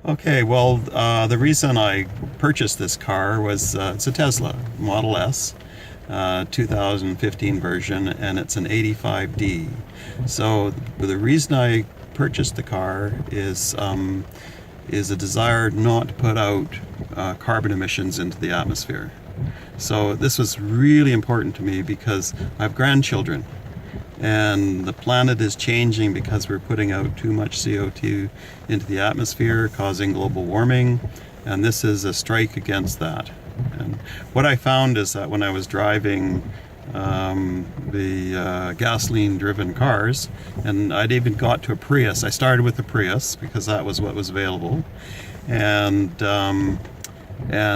Okay, well, the reason I purchased this car was it's a Tesla Model S, 2015 version, and it's an 85D. So the reason I purchased the car is a desire not to put out carbon emissions into the atmosphere. So this was really important to me because I have grandchildren, and the planet is changing because we're putting out too much CO2 into the atmosphere, causing global warming, and this is a strike against that. And what I found is that when I was driving the gasoline-driven cars, and I'd even got to a Prius. I started with the Prius because that was what was available,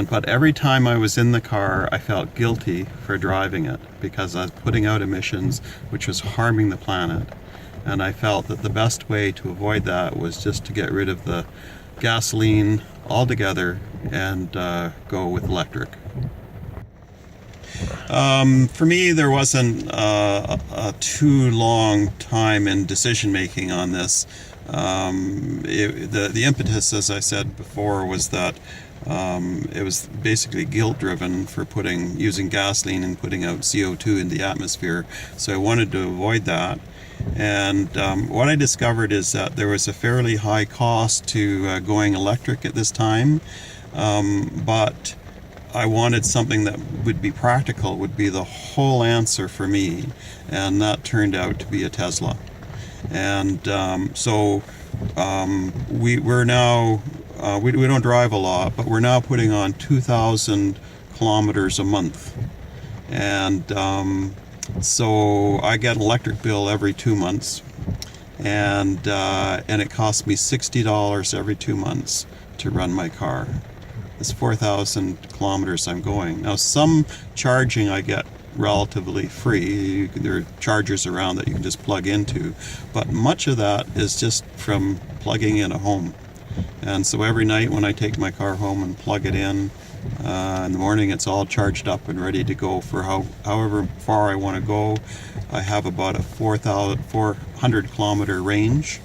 but every time I was in the car, I felt guilty for driving it because I was putting out emissions which was harming the planet. And I felt that the best way to avoid that was just to get rid of the gasoline altogether and go with electric. For me, there wasn't a too long time in decision making on this. The impetus, as I said before, was that it was basically guilt driven for using gasoline and putting out CO2 in the atmosphere. So I wanted to avoid that. And what I discovered is that there was a fairly high cost to going electric at this time, but I wanted something that would be practical, would be the whole answer for me, and that turned out to be a Tesla. And we're now we don't drive a lot, but we're now putting on 2,000 kilometers a month, and so I get an electric bill every 2 months, and it costs me $60 every 2 months to run my car. It's 4,000 kilometers I'm going. Now, some charging I get relatively free. There are chargers around that you can just plug into, but much of that is just from plugging in a home. And so every night when I take my car home and plug it in the morning, it's all charged up and ready to go for however far I want to go. I have about a 400 kilometer range.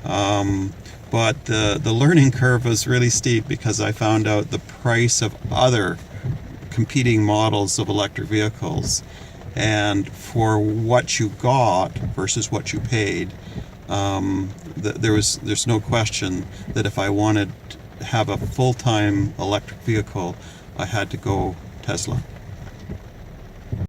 But the learning curve was really steep because I found out the price of other competing models of electric vehicles, and for what you got versus what you paid, there's no question that if I wanted to have a full-time electric vehicle, I had to go Tesla.